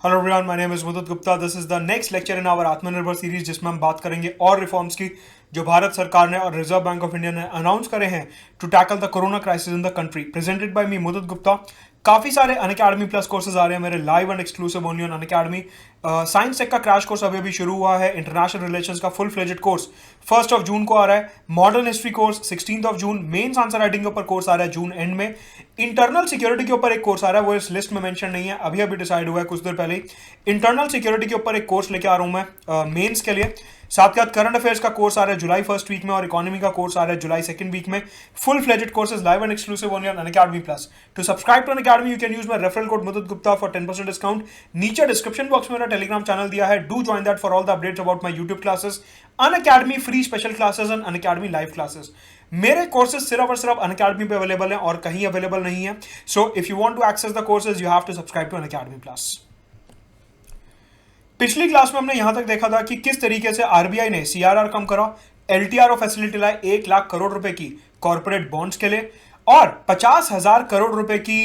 Hello everyone, my name is Mudat Gupta. This is the next lecture in our Atmanirbhar series, जिसमें हम बात करेंगे और रिफॉर्म्स की जो भारत सरकार ने और रिजर्व बैंक ऑफ इंडिया ने अनाउंस करे हैं to tackle the corona crisis in the country. Presented by me Mudat Gupta. काफी सारे अनअकैडमी प्लस कोर्सेज आ रहे हैं मेरे, live and exclusive only on Unacademy. Science tech का क्रैश कोर्स अभी अभी शुरू हुआ है। इंटरनेशनल रिलेशंस का फुल फ्लेजेड कोर्स 1 जून को आ रहा है। मॉडर्न हिस्ट्री कोर्स 16 जून। मेन्स आंसर राइटिंग के ऊपर कोर्स आ रहा है जून एंड में। इंटरनल सिक्योरिटी के ऊपर एक कोर्स आ रहा है, वो इस लिस्ट में मेंशन नहीं है, अभी अभी डिसाइड हुआ है कुछ देर पहले ही। इंटरनल सिक्योरिटी के ऊपर एक कोर्स लेके आ रहा हूं मैं मेंस के लिए। साथ के साथ करंट अफेयर्स का कोर्स आ रहा है जुलाई फर्स्ट वीक में, और इकोनॉमी का कोर्स आ रहा है जुलाई सेकंड वीक में। Full fledged courses live and exclusive only on Unacademy plus. To subscribe to Unacademy you can use my referral code Mudat Gupta for 10% discount. नीचे डिस्क्रिप्शन बॉक्स में मेरा टेलीग्राम चैनल दिया है, do join that for all the updates about my YouTube classes, Unacademy free special classes and Unacademy live classes. मेरे courses सिर्फ और सिर्फ Unacademy पे अवेलेबल हैं और कहीं अवेलेबल नहीं है। So if you want to access the courses you have to subscribe to Unacademy plus. पिछली क्लास में हमने यहां तक देखा था कि किस तरीके से आरबीआई ने सीआरआर कम करा, एलटीआरओ फैसिलिटी लाई 1 लाख करोड़ रुपए की कॉर्पोरेट बॉन्ड्स के लिए, और 50,000 करोड़ रुपए की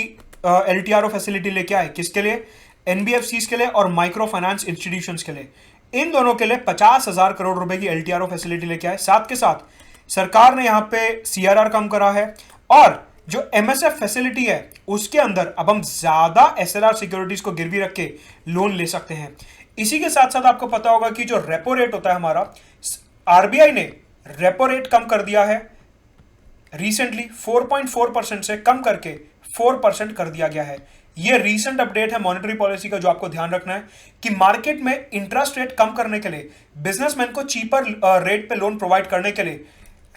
एलटीआरओ फैसिलिटी लेके आए। किसके लिए? एनबीएफसीज के लिए और माइक्रो फाइनेंस इंस्टीट्यूशंस के लिए। इन दोनों के लिए 50,000 करोड़ रुपए की एलटीआरओ फैसिलिटी लेके आए। साथ के साथ सरकार ने यहां पे सीआरआर कम करा है, और जो एमएसएफ फैसिलिटी है उसके अंदर अब हम ज्यादा एसएलआर सिक्योरिटीज को गिरवी रख के लोन ले सकते हैं। इसी के साथ साथ आपको पता होगा कि जो रेपो रेट होता है हमारा, आरबीआई ने रेपो रेट कम कर दिया है रिसेंटली। 4.4% से कम करके 4% कर दिया गया है। यह रीसेंट अपडेट है मॉनेटरी पॉलिसी का, जो आपको ध्यान रखना है कि मार्केट में इंटरेस्ट रेट कम करने के लिए, बिजनेसमैन को चीपर रेट पे लोन प्रोवाइड करने के लिए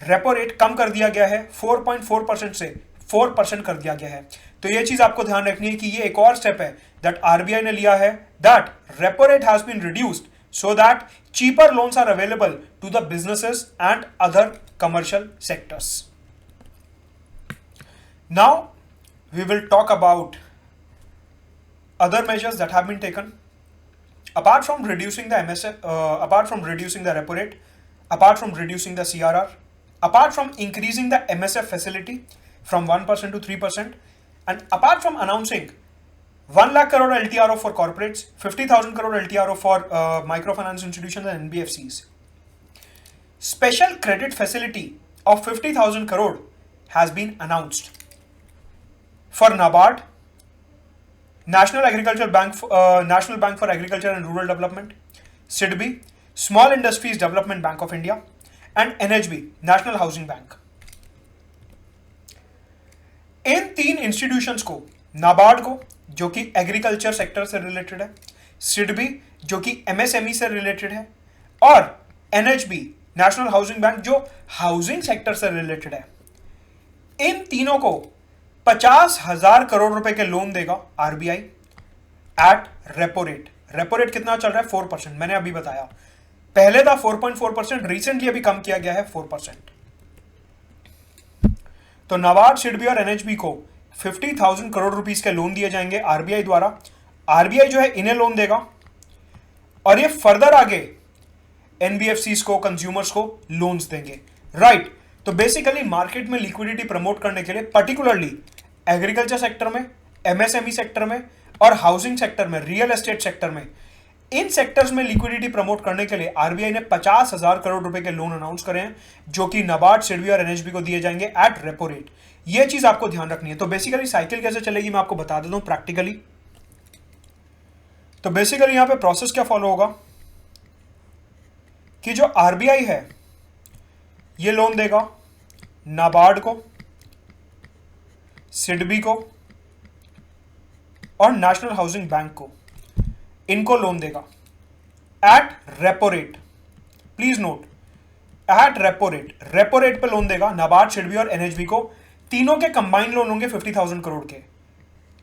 रेपो रेट कम कर दिया गया है। 4.4% से 4% कर दिया गया है। तो यह चीज आपको ध्यान रखनी है कि यह एक और स्टेप है दैट आरबीआई ने लिया है, that repo rate has been reduced so that cheaper loans are available to the businesses and other commercial sectors. Now we will talk about other measures that have been taken apart from reducing the MSF, apart from reducing the repo rate, apart from reducing the CRR, apart from increasing the MSF facility from 1% to 3%, and apart from announcing 1 lakh crore LTRO for corporates, 50,000 crore LTRO for microfinance institutions and NBFCs. Special credit facility of 50,000 crore has been announced for NABARD, National Bank for Agriculture and Rural Development, SIDBI, Small Industries Development Bank of India, and NHB, National Housing Bank. इन तीन institutions को, नाबार्ड को जो कि agriculture sector से related है, सिडबी जो कि MSME से रिलेटेड है, और एनएचबी नेशनल हाउसिंग बैंक जो हाउसिंग सेक्टर से रिलेटेड है, इन तीनों को 50,000 करोड़ रुपए के लोन देगा RBI at repo rate. Repo rate कितना चल रहा है? 4%। मैंने अभी बताया, पहले था 4.4%, रिसेंटली अभी कम किया गया है 4%। तो नाबार्ड, सिडबी और एनएचबी को 50,000 करोड़ रुपीस के लोन दिए जाएंगे आरबीआई द्वारा। आरबीआई जो है इन्हें लोन देगा, और ये फर्दर आगे एनबीएफसीज को, कंज्यूमर्स को लोन्स देंगे। राइट। तो बेसिकली मार्केट में लिक्विडिटी प्रमोट करने के लिए, पर्टिकुलरली एग्रीकल्चर सेक्टर में, एमएसएमई सेक्टर में और हाउसिंग सेक्टर में, रियल एस्टेट सेक्टर में, इन सेक्टर्स में लिक्विडिटी प्रमोट करने के लिए आरबीआई ने 50,000 करोड़ रुपए के लोन अनाउंस करे हैं, जो कि नाबार्ड, सिडबी और एनएचबी को दिए जाएंगे एट रेपो रेट। यह चीज आपको ध्यान रखनी है। तो बेसिकली साइकिल कैसे चलेगी मैं आपको बता देता हूं प्रैक्टिकली। तो बेसिकली यहां पे प्रोसेस क्या फॉलो होगा कि जो आरबीआई है ये लोन देगा नाबार्ड को, सिडबी को और नेशनल हाउसिंग बैंक को। इनको लोन देगा at repo rate. Please note, at repo rate. Repo rate पे लोन देगा नाबार्ड, सिडबी और एनएचबी को। तीनों के कंबाइंड लोन होंगे 50,000 करोड़ के।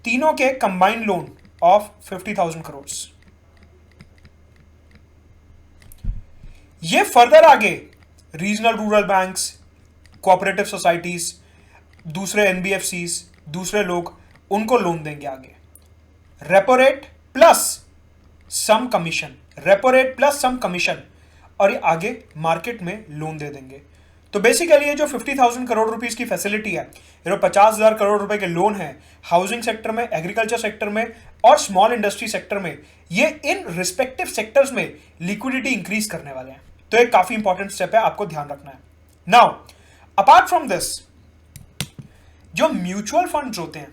तीनों के कंबाइंड लोन ऑफ 50,000 करोड़। ये फर्दर आगे regional rural banks, cooperative societies, दूसरे एनबीएफसीज, दूसरे लोग, उनको लोन देंगे आगे। Repo rate plus some commission, repo rate plus some commission, और ये आगे मार्केट में लोन दे देंगे। तो बेसिकली ये जो 50,000 करोड़ रुपीस की फैसिलिटी है, ये जो 50,000 करोड़ रुपए के लोन है हाउसिंग सेक्टर में, एग्रीकल्चर सेक्टर में और स्मॉल इंडस्ट्री सेक्टर में, ये इन रिस्पेक्टिव सेक्टर्स में लिक्विडिटी इंक्रीज करने वाले हैं। तो एक काफी इंपॉर्टेंट स्टेप है, आपको ध्यान रखना है। नाउ अपार्ट फ्रॉम दिस, जो म्यूचुअल फंड्स होते हैं,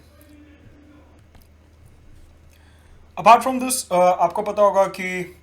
अपार्ट फ्रॉम दिस आपको पता होगा कि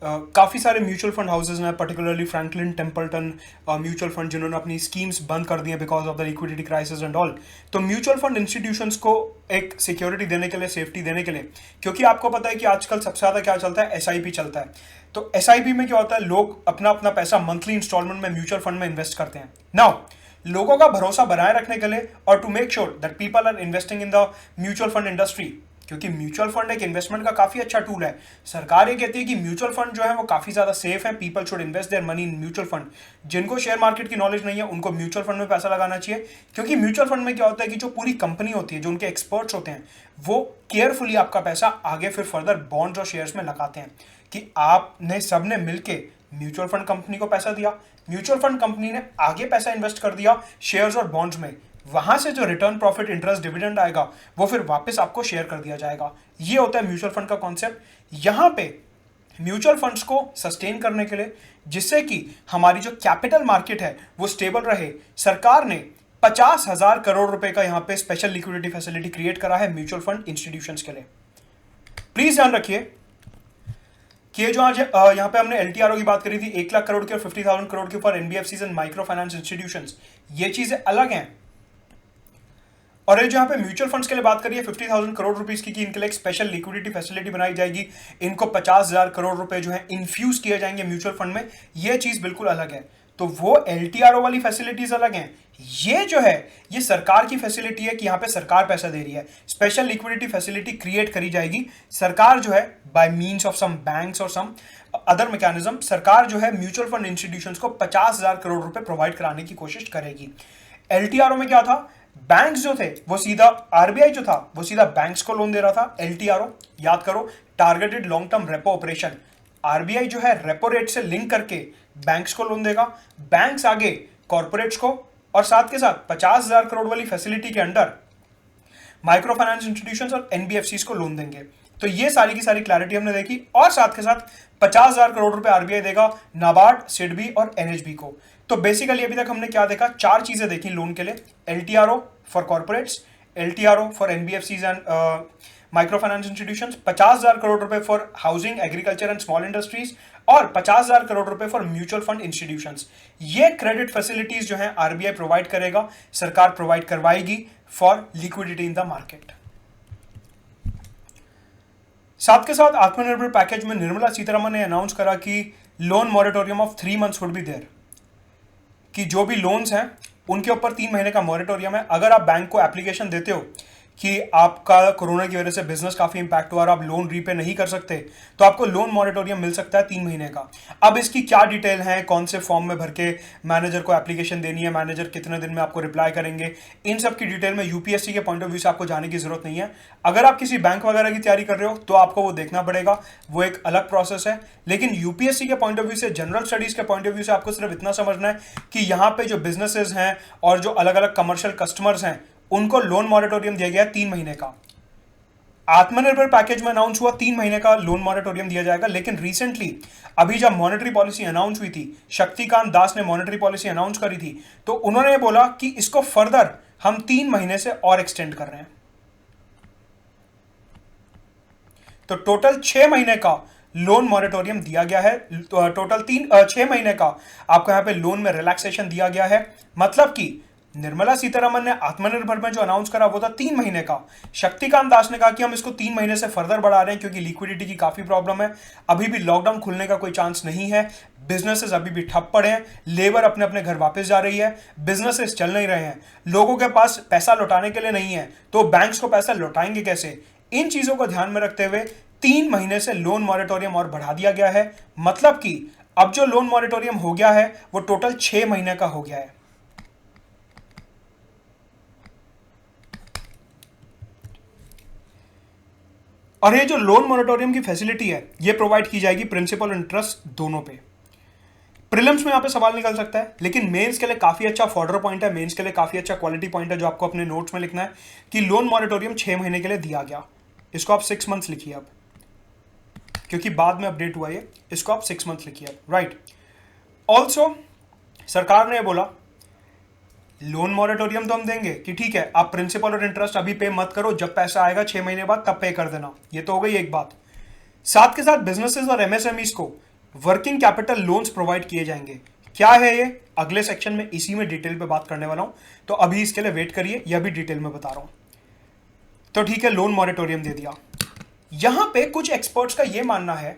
काफ़ी सारे म्यूचुअल फंड हाउसेज हैं, particularly Franklin Templeton mutual fund, जिन्होंने अपनी स्कीम्स बंद कर दी हैं because of the liquidity crisis and all. तो म्यूचुअल फंड इंस्टीट्यूशंस को एक सिक्योरिटी देने के लिए, सेफ्टी देने के लिए, क्योंकि आपको पता है कि आजकल सबसे ज़्यादा क्या चलता है, एसआईपी चलता है। तो एसआईपी में क्या होता है, लोग अपना अपना पैसा मंथली इंस्टॉलमेंट में म्यूचुअल फंड में इन्वेस्ट करते हैं। नाउ लोगों का भरोसा बनाए रखने के लिए और to make sure that people are investing in the mutual fund industry, क्योंकि म्यूचुअल फंड एक इन्वेस्टमेंट का काफी अच्छा टूल है। सरकार ये कहती है कि म्यूचुअल फंड जो है वो काफी ज्यादा सेफ है, people should invest their money in mutual fund. जिनको शेयर मार्केट की नॉलेज नहीं है उनको म्यूचुअल फंड में पैसा लगाना चाहिए, क्योंकि म्यूचुअल फंड में क्या होता है कि जो पूरी कंपनी होती है, जो उनके एक्सपर्ट्स होते हैं, वो केयरफुली आपका पैसा आगे फिर फर्दर बॉन्ड्स और शेयर्स में लगाते हैं कि आपने सबने मिलके म्यूचुअल फंड कंपनी को पैसा दिया, म्यूचुअल फंड कंपनी ने आगे पैसा इन्वेस्ट कर दिया शेयर्स और बॉन्ड्स में, वहां से जो रिटर्न, प्रॉफिट, इंटरेस्ट, डिविडेंड आएगा वो फिर वापस आपको शेयर कर दिया जाएगा। ये होता है म्यूचुअल फंड का कॉन्सेप्ट। यहां पे म्यूचुअल फंड्स को सस्टेन करने के लिए, जिससे कि हमारी जो कैपिटल मार्केट है वो स्टेबल रहे, सरकार ने 50,000 करोड़ रुपए का यहां पे स्पेशल लिक्विडिटी फैसिलिटी क्रिएट करा है म्यूचुअल फंड इंस्टीट्यूशंस के लिए। प्लीज ध्यान रखिए कि ये जो आज यहां पे हमने एलटीआरओ की बात करी थी 1 लाख करोड़ की और 50,000 करोड़ के ऊपर NBFCs and micro finance institutions, ये चीजें अलग हैं। और ये जो यहाँ पे म्यूचुअल फंड्स के लिए बात करिए 50,000 करोड़ रुपीस की, कि इनके लिए एक स्पेशल लिक्विडिटी फैसिलिटी बनाई जाएगी, इनको 50,000 करोड़ रुपए जो है इन्फ्यूज किए जाएंगे म्यूचुअल फंड में, ये चीज बिल्कुल अलग है। तो वो एलटीआरओ वाली फैसिलिटीज अलग हैं, ये जो है ये सरकार की फैसिलिटी है कि यहाँ पे सरकार पैसा दे रही है, स्पेशल लिक्विडिटी फैसिलिटी क्रिएट करी जाएगी। सरकार जो है by means of some banks और सम अदर मैकेनिज्म, सरकार जो है म्यूचुअल फंड इंस्टीट्यूशंस को 50,000 करोड़ रुपए प्रोवाइड कराने की कोशिश करेगी। एलटीआरओ में क्या था, बैंक्स जो थे वो सीधा, आरबीआई जो था वो सीधा बैंक्स को लोन दे रहा था। एलटीआरओ याद करो, targeted long term repo operation. RBI जो है रेपो रेट से लिंक करके बैंक्स को लोन देगा, बैंक्स आगे कॉर्पोरेट्स को, और साथ के साथ 50,000 करोड़ वाली फैसिलिटी के अंडर माइक्रो फाइनेंस इंस्टीट्यूशंस और एनबीएफसीज को लोन देंगे। तो ये सारी की सारी क्लैरिटी हमने देखी, और साथ के साथ 50,000 करोड़ रुपए आरबीआई देगा नाबार्ड, सिडबी और एनएचबी को। तो बेसिकली अभी तक हमने क्या देखा, 4 चीजें देखी लोन के लिए, LTRO for corporates, LTRO for NBFCs and micro finance institutions, 50,000 crore रुपए for housing, agriculture and small industries, और 50,000 करोड़ रुपए फॉर म्यूचुअल फंड इंस्टीट्यूशंस। ये क्रेडिट फैसिलिटीज जो है आरबीआई प्रोवाइड करेगा, सरकार प्रोवाइड करवाएगी for liquidity in the market. साथ के साथ आत्मनिर्भर पैकेज में निर्मला सीतारमण ने अनाउंस करा कि loan moratorium of 3 months would be there, कि जो भी लोन्स हैं उनके ऊपर 3 महीने का मॉरेटोरियम है। अगर आप बैंक को एप्लीकेशन देते हो कि आपका कोरोना की वजह से बिजनेस काफी इंपैक्ट हुआ और आप लोन रीपे नहीं कर सकते, तो आपको लोन मॉरेटोरियम मिल सकता है 3 महीने का। अब इसकी क्या डिटेल है, कौन से फॉर्म में भर के मैनेजर को एप्लीकेशन देनी है, मैनेजर कितने दिन में आपको रिप्लाई करेंगे, इन सब की डिटेल में यूपीएससी के पॉइंट ऑफ व्यू से आपको जाने की जरूरत नहीं है। अगर आप किसी बैंक वगैरह की तैयारी कर रहे हो तो आपको वो देखना पड़ेगा, वो एक अलग प्रोसेस है। लेकिन यूपीएससी के पॉइंट ऑफ व्यू से, जनरल स्टडीज के पॉइंट ऑफ व्यू से आपको सिर्फ इतना समझना है कि यहाँ पे जो बिजनेसेस हैं और जो अलग अलग कमर्शियल कस्टमर्स हैं उनको लोन मॉरेटोरियम दिया गया 3 महीने का। आत्मनिर्भर पैकेज में अनाउंस हुआ 3 महीने का लोन मॉरेटोरियम दिया जाएगा, लेकिन रिसेंटली अभी जब मॉनेटरी पॉलिसी अनाउंस हुई थी, शक्तिकांत दास ने मॉनेटरी पॉलिसी अनाउंस करी थी, तो उन्होंने बोला कि इसको फर्दर हम 3 महीने से और एक्सटेंड कर रहे हैं। तो टोटल 6 महीने का लोन मॉरेटोरियम दिया गया है, टोटल 6 महीने का आपको यहां पे लोन में रिलैक्सेशन दिया गया है। मतलब कि निर्मला सीतारमण ने आत्मनिर्भर में जो अनाउंस करा वो था 3 महीने का, शक्तिकांत दास ने कहा कि हम इसको 3 महीने से फर्दर बढ़ा रहे हैं क्योंकि लिक्विडिटी की काफी प्रॉब्लम है, अभी भी लॉकडाउन खुलने का कोई चांस नहीं है, बिजनेसेस अभी भी ठप पड़े हैं, लेबर अपने अपने घर वापस जा रही है, बिजनेसेस चल नहीं रहे हैं, लोगों के पास पैसा लौटाने के लिए नहीं है, तो बैंक्स को पैसा लौटाएंगे कैसे। इन चीजों को ध्यान में रखते हुए 3 महीने से लोन मॉरेटोरियम और बढ़ा दिया गया है। मतलब कि अब जो लोन मॉरेटोरियम हो गया है वो टोटल 6 महीने का हो गया है। और ये जो लोन मॉरेटोरियम की फैसिलिटी है ये प्रोवाइड की जाएगी प्रिंसिपल और इंटरेस्ट दोनों पे। प्रीलिम्स में यहाँ पे सवाल निकल सकता है, लेकिन मेंस के लिए काफी अच्छा फॉर्डर पॉइंट है, मेंस के लिए काफी अच्छा क्वालिटी पॉइंट है जो आपको अपने नोट्स में लिखना है कि लोन मॉरेटोरियम 6 महीने के लिए दिया गया। इसको आप 6 मंथ्स लिखिए अब, क्योंकि बाद में अपडेट हुआ ये, इसको आप 6 मंथ्स लिखिए अब, राइट। ऑल्सो सरकार ने बोला लोन मॉरेटोरियम तो हम देंगे कि ठीक है आप प्रिंसिपल और इंटरेस्ट अभी पे मत करो, जब पैसा आएगा 6 महीने बाद तब पे कर देना। ये तो हो गई एक बात। साथ के साथ बिजनेसेस और एमएसएमईज को वर्किंग कैपिटल लोन्स प्रोवाइड किए जाएंगे। क्या है ये, अगले सेक्शन में इसी में डिटेल पे बात करने वाला हूं, तो अभी इसके लिए वेट करिए, यह भी डिटेल में बता रहा हूं। तो ठीक है, लोन मॉरेटोरियम दे दिया। यहां पे कुछ एक्सपर्ट्स का यह मानना है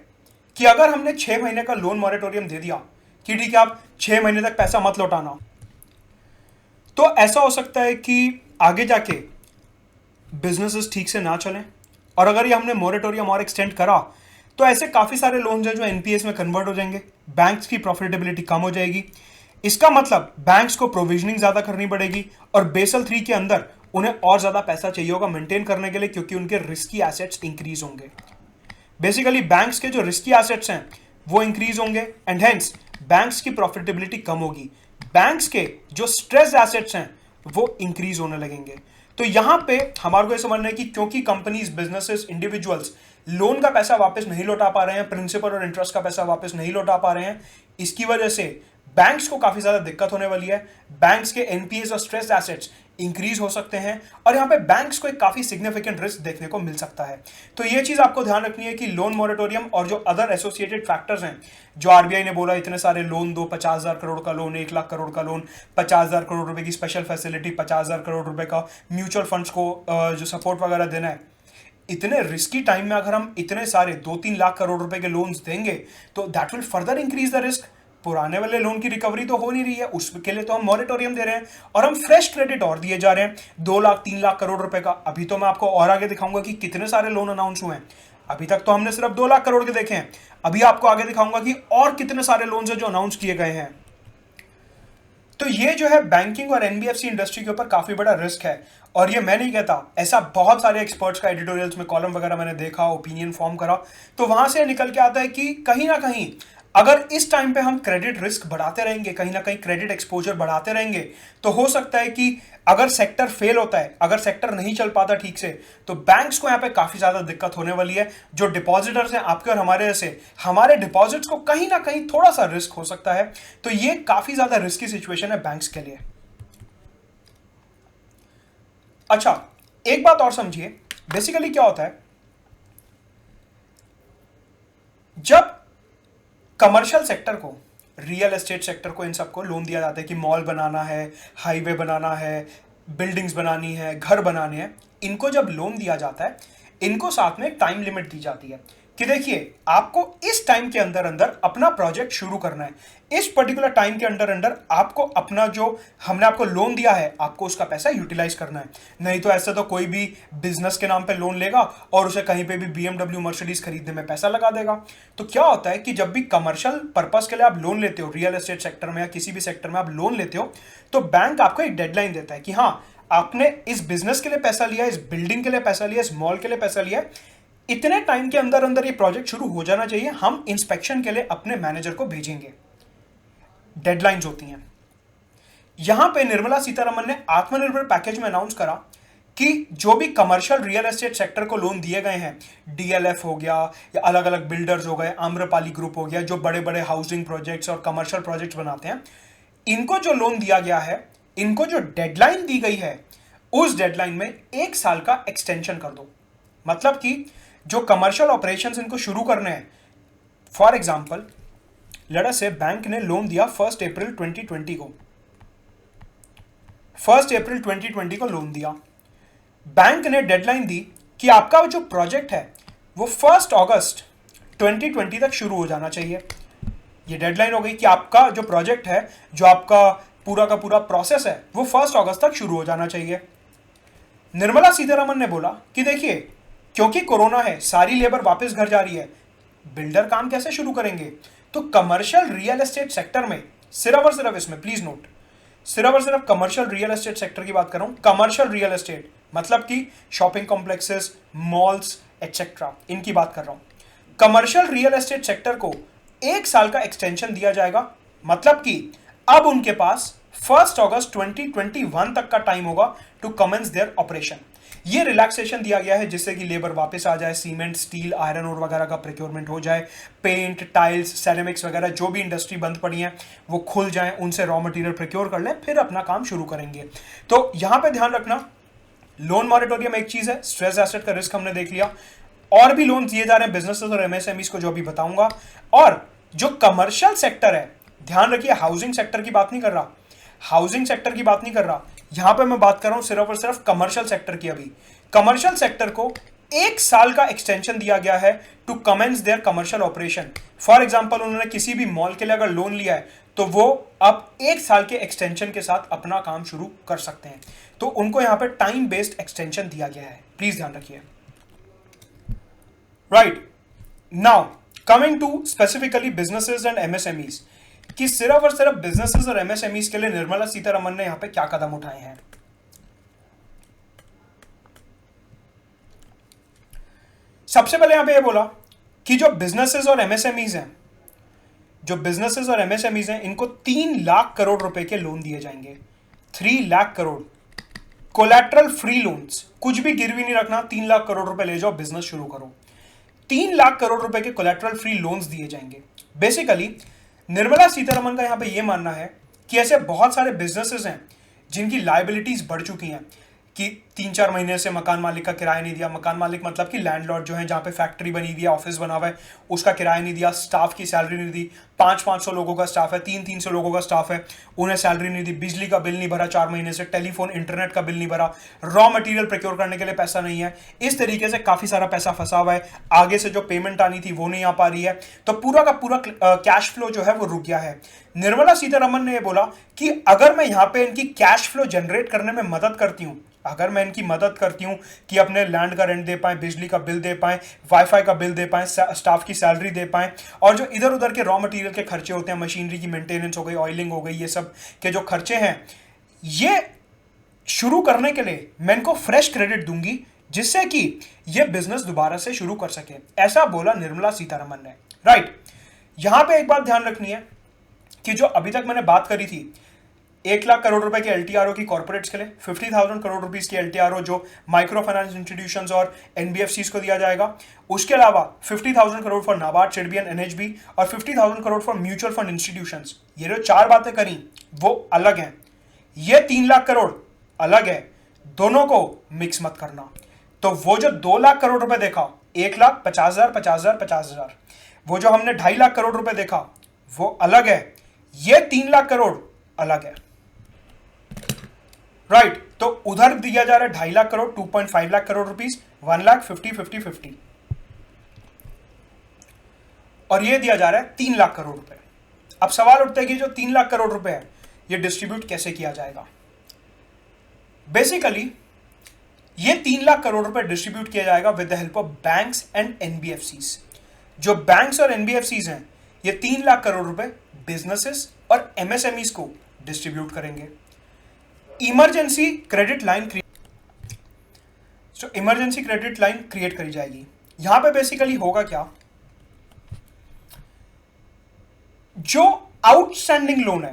कि अगर हमने 6 महीने का लोन मॉरेटोरियम दे दिया कि ठीक है आप 6 महीने तक पैसा मत लौटाना, तो ऐसा हो सकता है कि आगे जाके बिजनेसेस ठीक से ना चलें, और अगर ये हमने मॉरेटोरियम और एक्सटेंड करा तो ऐसे काफी सारे लोन्स हैं जो एनपीएस में कन्वर्ट हो जाएंगे, बैंक्स की प्रॉफिटेबिलिटी कम हो जाएगी। इसका मतलब बैंक्स को प्रोविजनिंग ज्यादा करनी पड़ेगी और बेसल 3 के अंदर उन्हें और ज्यादा पैसा चाहिए होगा मेंटेन करने के लिए, क्योंकि उनके रिस्की एसेट्स इंक्रीज होंगे। बेसिकली बैंक्स के जो रिस्की एसेट्स हैं वो इंक्रीज होंगे एंड हेंस बैंक्स की प्रॉफिटेबिलिटी कम होगी। बैंक्स के जो स्ट्रेस एसेट्स हैं वो इंक्रीज होने लगेंगे। तो यहां पे हमारे को ये समझना है कि क्योंकि कंपनीज, बिजनेसेस, इंडिविजुअल्स लोन का पैसा वापस नहीं लौटा पा रहे हैं, प्रिंसिपल और इंटरेस्ट का पैसा वापस नहीं लौटा पा रहे हैं, इसकी वजह से बैंक्स को काफी ज्यादा दिक्कत होने वाली है। बैंक्स के एनपीएस और स्ट्रेस एसेट्स इंक्रीज हो सकते हैं और यहां पे बैंक्स को एक काफी सिग्निफिकेंट रिस्क देखने को मिल सकता है। तो ये चीज आपको ध्यान रखनी है कि लोन मॉरेटोरियम और जो अदर एसोसिएटेड फैक्टर्स हैं, जो आरबीआई ने बोला इतने सारे लोन दो, 50,000 करोड़ का लोन, 1 लाख करोड़ का लोन, 50,000 करोड़ रुपए की स्पेशल फैसिलिटी, 50,000 करोड़ रुपए का म्यूचुअल फंड्स को जो सपोर्ट वगैरह देना है, इतने रिस्की टाइम में अगर हम इतने सारे 2-3 लाख करोड़ रुपए के लोन्स देंगे तो that will further increase the risk. पुराने वाले लोन की रिकवरी तो हो नहीं रही है, उसके लिए तो हम मॉरेटोरियम दे रहे हैं और हम फ्रेश क्रेडिट और दिए जा रहे हैं 2 लाख 3 लाख करोड़ रुपए का। अभी तो मैं आपको और आगे दिखाऊंगा कि कितने सारे लोन अनाउंस हुए हैं। अभी तक तो हमने सिर्फ 2 लाख करोड़ के देखे हैं, अभी आपको आगे दिखाऊंगा कि और कितने सारे लोन है जो अनाउंस किए गए हैं। तो ये जो है बैंकिंग और एनबीएफसी इंडस्ट्री के ऊपर काफी बड़ा रिस्क है, और ये मैं नहीं कहता, ऐसा बहुत सारे एक्सपर्ट्स का एडिटोरियल्स में कॉलम वगैरह मैंने देखा, ओपिनियन फॉर्म करा, तो वहां से निकल के आता है कि कहीं ना कहीं अगर इस टाइम पे हम क्रेडिट रिस्क बढ़ाते रहेंगे, कहीं ना कहीं क्रेडिट एक्सपोजर बढ़ाते रहेंगे, तो हो सकता है कि अगर सेक्टर फेल होता है, अगर सेक्टर नहीं चल पाता ठीक से, तो बैंक्स को यहाँ पे काफी ज्यादा दिक्कत होने वाली है। जो डिपॉजिटर्स हैं आपके और हमारे जैसे, हमारे डिपॉजिट्स को कहीं ना कहीं थोड़ा सा रिस्क हो सकता है। तो ये काफी ज्यादा रिस्की सिचुएशन है बैंक्स के लिए। अच्छा, एक बात और समझिए, बेसिकली क्या होता है, जब कमर्शियल सेक्टर को, रियल एस्टेट सेक्टर को, इन सबको लोन दिया जाता है कि मॉल बनाना है, हाईवे बनाना है, बिल्डिंग्स बनानी है, घर बनाने हैं, इनको जब लोन दिया जाता है, इनको साथ में टाइम लिमिट दी जाती है कि देखिए आपको इस टाइम के अंदर अंदर अपना प्रोजेक्ट शुरू करना है, इस पर्टिकुलर टाइम के अंदर अंदर आपको अपना जो हमने आपको लोन दिया है आपको उसका पैसा यूटिलाइज करना है। नहीं तो ऐसे तो कोई भी बिजनेस के नाम पे लोन लेगा और उसे कहीं पे भी बीएमडब्ल्यू, मर्सिडीज खरीदने में पैसा लगा देगा। तो क्या होता है कि जब भी कमर्शियल पर्पस के लिए आप लोन लेते हो, रियल एस्टेट सेक्टर में या किसी भी सेक्टर में आप लोन लेते हो, तो बैंक आपको एक डेडलाइन देता है कि हाँ आपने इस बिजनेस के लिए पैसा लिया, इस बिल्डिंग के लिए पैसा लिया, इस मॉल के लिए पैसा लिया, इतने टाइम के अंदर अंदर ये प्रोजेक्ट शुरू हो जाना चाहिए, हम इंस्पेक्शन के लिए अपने मैनेजर को भेजेंगे। डेडलाइंस होती हैं। यहां पे निर्मला सीतारमण ने आत्मनिर्भर पैकेज में अनाउंस करा कि जो भी कमर्शियल रियल एस्टेट सेक्टर को लोन दिए गए हैं, डीएलएफ हो गया या अलग अलग बिल्डर्स हो गए, आम्रपाली ग्रुप हो गया, जो बड़े बड़े हाउसिंग प्रोजेक्ट्स और कमर्शियल प्रोजेक्ट्स बनाते हैं, इनको जो लोन दिया गया है, इनको जो डेडलाइन दी गई है, उस डेडलाइन में 1 साल का एक्सटेंशन कर दो। मतलब कि जो कमर्शियल ऑपरेशंस इनको शुरू करने हैं, फॉर एग्जांपल लेट अस से बैंक ने लोन दिया 1 अप्रैल 2020 को, 1 अप्रैल 2020 को लोन दिया। बैंक ने डेडलाइन दी कि आपका जो प्रोजेक्ट है वो 1 अगस्त 2020 तक शुरू हो जाना चाहिए। ये डेडलाइन हो गई कि आपका जो प्रोजेक्ट है, जो आपका पूरा का पूरा प्रोसेस है, वो 1 अगस्त तक शुरू हो जाना चाहिए। निर्मला सीतारमण ने बोला कि देखिए क्योंकि कोरोना है, सारी लेबर वापस घर जा रही है, बिल्डर काम कैसे शुरू करेंगे, तो कमर्शियल रियल एस्टेट सेक्टर में सिर्फ और सिर्फ, इसमें प्लीज नोट, सिर्फ और सिर्फ कमर्शियल रियल एस्टेट सेक्टर की बात कर रहा हूं। कमर्शियल रियल एस्टेट मतलब कि शॉपिंग कॉम्प्लेक्सेस, मॉल्स एटसेट्रा, इनकी बात कर रहा हूं। कमर्शियल रियल एस्टेट सेक्टर को 1 साल का एक्सटेंशन दिया जाएगा मतलब कि अब उनके पास 1 अगस्त 2021 तक का टाइम होगा टू कमेंस देयर ऑपरेशन। ये रिलैक्सेशन दिया गया है जिससे कि लेबर वापस आ जाए, सीमेंट, स्टील, आयरन और वगैरह का प्रोक्योरमेंट हो जाए, पेंट, टाइल्स, सेरेमिक्स वगैरह जो भी इंडस्ट्री बंद पड़ी है वो खुल जाए, उनसे रॉ मटेरियल प्रोक्योर कर लें, फिर अपना काम शुरू करेंगे। तो यहां पे ध्यान रखना, लोन मॉरेटोरियम एक चीज है, स्ट्रेस एसेट का रिस्क हमने देख लिया, और भी लोन दिए जा रहे हैं बिजनेसेस और एमएसएमईज को जो अभी बताऊंगा। और जो कमर्शियल सेक्टर है, ध्यान रखिए हाउसिंग सेक्टर की बात नहीं कर रहा, हाउसिंग सेक्टर की बात नहीं कर रहा, यहां पे मैं बात कर रहा हूं सिर्फ और सिर्फ कमर्शियल सेक्टर की। अभी कमर्शियल सेक्टर को 1 साल का एक्सटेंशन दिया गया है to commence their commercial operation. For example उन्होंने किसी भी मॉल के लिए अगर लोन लिया है तो वो अब 1 साल के एक्सटेंशन के साथ अपना काम शुरू कर सकते हैं। तो उनको यहां पे टाइम बेस्ड एक्सटेंशन दिया गया है, प्लीज ध्यान रखिए। Right now coming to specifically businesses and MSMEs, कि सिर्फ और सिर्फ बिजनेसेस और एमएसएमईज के लिए निर्मला सीतारमण ने यहां पे क्या कदम उठाए हैं। सबसे पहले यहां पे ये बोला कि जो बिजनेसेस और एमएसएमईज हैं, जो बिजनेसेस और एमएसएमईज हैं, इनको 3 लाख करोड़ रुपए के लोन दिए जाएंगे। 3 lakh crore collateral free loans, कुछ भी गिरवी नहीं रखना, 3 लाख करोड़ रुपए ले जाओ, बिजनेस शुरू करो। 3 लाख करोड़ रुपए के कोलैटरल फ्री लोन्स दिए जाएंगे। बेसिकली निर्मला सीतारमण का यहां पे ये मानना है कि ऐसे बहुत सारे बिजनेसेस हैं जिनकी लायबिलिटीज बढ़ चुकी हैं, कि 3-4 महीने से मकान मालिक का किराया नहीं दिया, मकान मालिक मतलब कि लैंडलॉर्ड जो है, जहां पे फैक्ट्री बनी हुई है, ऑफिस बना हुआ है, उसका किराया नहीं दिया, स्टाफ की सैलरी नहीं दी, 500-500 लोगों का स्टाफ है, 300-300 लोगों का स्टाफ है, उन्हें सैलरी नहीं दी, बिजली का बिल नहीं भरा 4 महीने से, टेलीफोन इंटरनेट का बिल नहीं भरा, रॉ मटेरियल प्रोक्योर करने के लिए पैसा नहीं है, इस तरीके से काफी सारा पैसा फंसा हुआ है, आगे से जो पेमेंट आनी थी वो नहीं आ पा रही है, तो पूरा का पूरा कैश फ्लो जो है वो रुक गया है। निर्मला सीतारमण ने यह बोला कि अगर मैं यहां पे इनकी कैश फ्लो जनरेट करने में मदद करती हूं, अगर मैं इनकी मदद करती हूं कि अपने लैंड का रेंट दे पाएं, बिजली का बिल दे पाएं, वाईफाई का बिल दे पाएं, स्टाफ की सैलरी दे पाएं, और जो इधर उधर के रॉ मटेरियल के खर्चे होते हैं, मशीनरी की मेंटेनेंस हो गई, ऑयलिंग हो गई, ये सब के जो खर्चे हैं, ये शुरू करने के लिए मैं इनको फ्रेश क्रेडिट दूंगी जिससे कि ये बिजनेस दोबारा से शुरू कर सके, ऐसा बोला निर्मला सीतारमण ने। राइट, यहां पे एक बात ध्यान रखनी है कि जो अभी तक मैंने बात करी थी 1 लाख करोड़ रुपए की एलटीआरओ की कॉर्पोरेट्स के लिए, 50,000 करोड़ रुपीस की एलटीआरओ जो माइक्रो फाइनेंस इंस्टीट्यूशंस और एनबीएफसीज को दिया जाएगा, उसके अलावा 50,000 crore for NABARD, SIDBI and NHB, और 50,000 crore for mutual fund institutions. ये जो 4 बातें करी वो अलग हैं, ये 3 लाख करोड़ अलग है, दोनों को मिक्स मत करना। तो वो जो 2 लाख करोड़ रुपए देखा, 1 लाख 50,000 50,000 50,000, वो जो हमने 2.5 लाख करोड़ रुपए देखा वो अलग है, ये 3 लाख करोड़ अलग है। राइट, तो उधर दिया जा रहा है 2.5 लाख करोड़, 2.5 लाख करोड़ रुपीस, 1 लाख 50-50-50, और ये दिया जा रहा है 3 लाख करोड़ रुपए। अब सवाल उठता है कि जो 3 लाख करोड़ रुपए है ये डिस्ट्रीब्यूट कैसे किया जाएगा। बेसिकली ये 3 लाख करोड़ रुपए डिस्ट्रीब्यूट किया जाएगा with the help of banks and NBFCs. जो बैंक्स और एनबीएफसीज हैं ये 3 लाख करोड़ रुपए बिजनेसेस और एमएसएमईज को डिस्ट्रीब्यूट करेंगे। Emergency credit line emergency credit line create करी जाएगी। यहां पे बेसिकली होगा क्या, जो आउटस्टैंडिंग लोन है,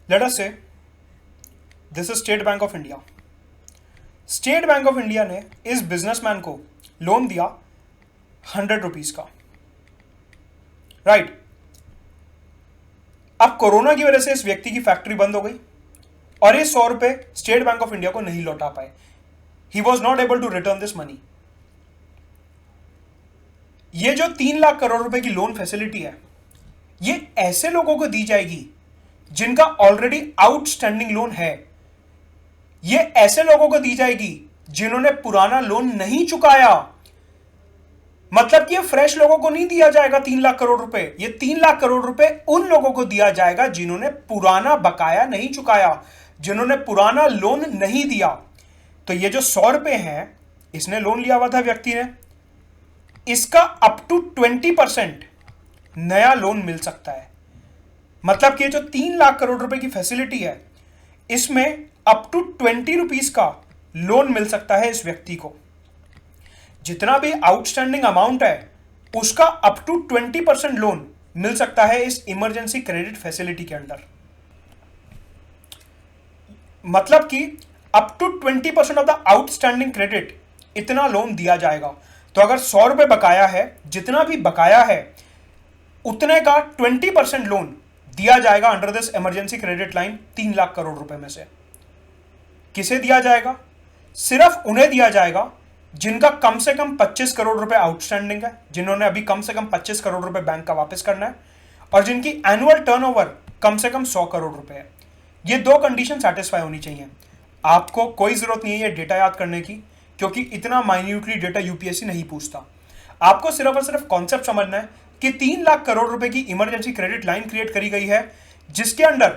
लेट अस से this is state bank of India. State bank of India ने इस बिजनेसमैन को लोन दिया 100 रुपीज का। राइट, अब कोरोना की वजह से इस व्यक्ति की फैक्ट्री बंद हो गई और ये 100 रुपए स्टेट बैंक ऑफ इंडिया को नहीं लौटा पाए। He was not able to return this money. ये जो 3 लाख करोड़ रुपए की लोन फैसिलिटी है ये ऐसे लोगों को दी जाएगी जिनका ऑलरेडी आउटस्टैंडिंग लोन है। ये ऐसे लोगों को दी जाएगी जिन्होंने पुराना लोन नहीं चुकाया। मतलब कि ये फ्रेश लोगों को नहीं दिया जाएगा 3 लाख करोड़ रुपए, ये 3 लाख करोड़ रुपए उन लोगों को दिया जाएगा जिन्होंने पुराना बकाया नहीं चुकाया, जिन्होंने पुराना लोन नहीं दिया। तो ये जो 100 रुपए हैं इसने लोन लिया हुआ था व्यक्ति ने, इसका अप टू 20% नया लोन मिल सकता है। मतलब कि जो 3 लाख करोड़ रुपए की फैसिलिटी है इसमें अप टू 20 रुपीज का लोन मिल सकता है इस व्यक्ति को। जितना भी आउटस्टैंडिंग अमाउंट है उसका अप टू 20% लोन मिल सकता है इस इमरजेंसी क्रेडिट फैसिलिटी के अंडर। मतलब कि up to 20% of the outstanding credit इतना लोन दिया जाएगा। तो अगर 100 रुपए बकाया है, जितना भी बकाया है उतने का 20% लोन दिया जाएगा under this emergency credit line 3 lakh crore रुपए में से। किसे दिया जाएगा? सिर्फ उन्हें दिया जाएगा जिनका कम से कम 25 करोड़ रुपए आउटस्टैंडिंग है, जिन्होंने अभी कम से कम 25 करोड़ रुपए बैंक का वापस करना है, और जिनकी एनुअल टर्नओवर कम से कम 100 करोड़ रुपए है। ये दो कंडीशन सेटिस्फाई होनी चाहिए। आपको कोई जरूरत नहीं है ये डेटा याद करने की, क्योंकि इतना माइन्यूटली डेटा यूपीएससी नहीं पूछता। आपको सिर्फ और सिर्फ कॉन्सेप्ट समझना है कि 3 लाख करोड़ रुपए की इमरजेंसी क्रेडिट लाइन क्रिएट करी गई है, जिसके under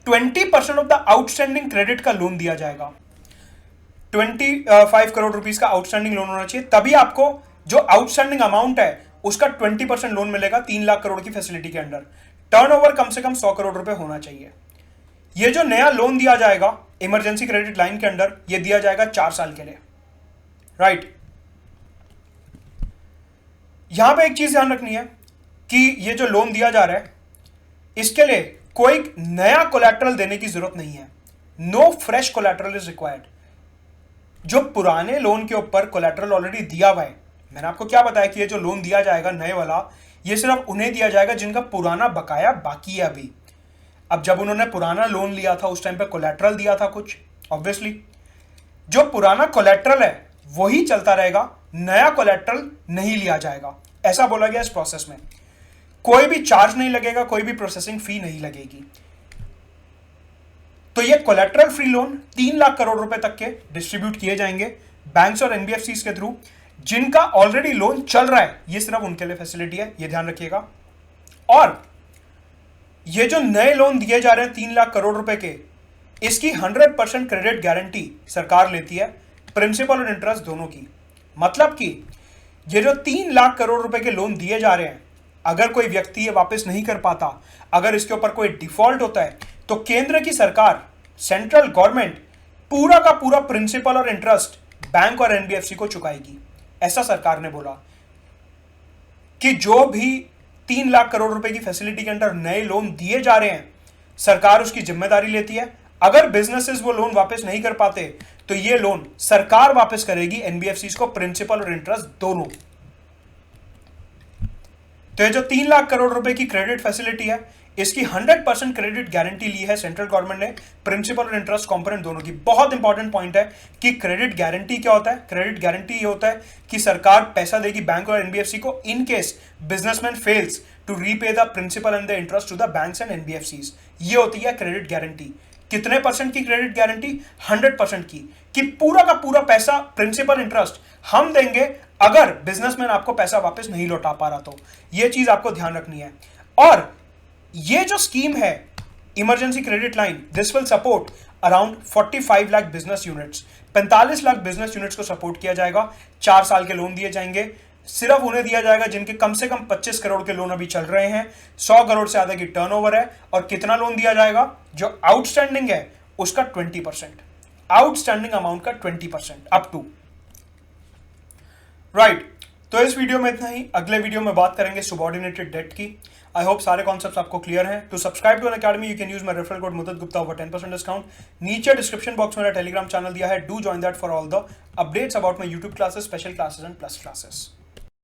20% of the outstanding credit का लोन दिया जाएगा। 25 करोड़ रुपीस का आउटस्टैंडिंग लोन होना चाहिए, तभी आपको जो आउटस्टैंडिंग अमाउंट है उसका 20% लोन मिलेगा 3 लाख करोड़ की फैसिलिटी के अंडर। टर्नओवर कम से कम 100 करोड़ रुपए होना चाहिए। ये जो नया लोन दिया जाएगा इमरजेंसी क्रेडिट लाइन के अंडर, ये दिया जाएगा 4 साल के लिए, राइट। यहां पे एक चीज ध्यान रखनी है कि ये जो लोन दिया जा रहा है इसके लिए कोई नया कोलैटरल देने की जरूरत नहीं है। No fresh collateral is required. जो पुराने लोन के ऊपर कोलैटरल ऑलरेडी दिया हुआ है, मैंने आपको क्या बताया कि ये जो लोन दिया जाएगा नए वाला, ये सिर्फ उन्हें दिया जाएगा जिनका पुराना बकाया बाकी है अभी। अब जब उन्होंने पुराना लोन लिया था उस टाइम पे कोलैटरल दिया था कुछ, ऑब्वियसली जो पुराना कोलैटरल है वही चलता रहेगा, नया कोलैटरल नहीं लिया जाएगा। ऐसा बोला गया इस प्रोसेस में। कोई भी चार्ज नहीं लगेगा, कोई भी प्रोसेसिंग फी नहीं लगेगी। तो ये collateral free loan 3 lakh crore रुपए तक के डिस्ट्रीब्यूट किए जाएंगे बैंक्स और एनबीएफसीज के थ्रू। जिनका ऑलरेडी लोन चल रहा है ये सिर्फ उनके लिए फैसिलिटी है, ये ध्यान रखिएगा। और ये जो नए लोन दिए जा रहे हैं 3 लाख करोड़ रुपए के, इसकी 100% क्रेडिट गारंटी सरकार लेती है, प्रिंसिपल और इंटरेस्ट दोनों की। मतलब कि ये जो 3 लाख करोड़ रुपए के लोन दिए जा रहे हैं, अगर कोई व्यक्ति ये वापस नहीं कर पाता, अगर इसके ऊपर कोई डिफॉल्ट होता है, तो केंद्र की सरकार, सेंट्रल गवर्नमेंट पूरा का पूरा प्रिंसिपल और इंटरेस्ट बैंक और एनबीएफसी को चुकाएगी। ऐसा सरकार ने बोला कि जो भी 3 लाख करोड़ रुपए की फैसिलिटी के अंदर नए लोन दिए जा रहे हैं, सरकार उसकी जिम्मेदारी लेती है। अगर बिजनेसेस वो लोन वापस नहीं कर पाते तो ये लोन सरकार वापस करेगी एनबीएफसी को, प्रिंसिपल और इंटरेस्ट दोनों। तो ये जो 3 लाख करोड़ रुपए की क्रेडिट फैसिलिटी है, इसकी 100% क्रेडिट गारंटी ली है सेंट्रल गवर्नमेंट ने, प्रिंसिपल और इंटरेस्ट कंपोनेंट दोनों की। बहुत इंपॉर्टेंट पॉइंट है कि क्रेडिट गारंटी क्या होता है। क्रेडिट गारंटी ये होता है कि सरकार पैसा देगी बैंक और एनबीएफसी को in case businessman fails to repay the principal and the interest to the banks and NBFCs. ये होती है क्रेडिट गारंटी। कितने परसेंट की क्रेडिट गारंटी? 100% की, कि पूरा का पूरा पैसा प्रिंसिपल इंटरेस्ट हम देंगे अगर बिजनेसमैन आपको पैसा वापस नहीं लौटा पा रहा। तो ये चीज आपको ध्यान रखनी है। और ये जो स्कीम है emergency credit line, this will support around 45 lakh business units. 45 lakh business units को सपोर्ट किया जाएगा। 4 साल के लोन दिए जाएंगे। सिर्फ उन्हें दिया जाएगा जिनके कम से कम 25 करोड़ के लोन अभी चल रहे हैं, 100 करोड़ से ज्यादा की टर्नओवर है। और कितना लोन दिया जाएगा? जो आउटस्टैंडिंग है उसका 20%, आउटस्टैंडिंग अमाउंट का 20% अप टू, राइट। तो इस वीडियो में इतना ही। अगले वीडियो में बात करेंगे सुबॉर्डिनेटेड डेट की। आई होप सारे कॉन्सेप्ट्स आपको क्लियर हैं। To subscribe to Unacademy you can use my referral code Mudat Gupta for 10% discount. नीचे डिस्क्रिप्शन बॉक्स में मेरा टेलीग्राम चैनल दिया है, do join that for all the updates about my YouTube classes, special classes and plus classes.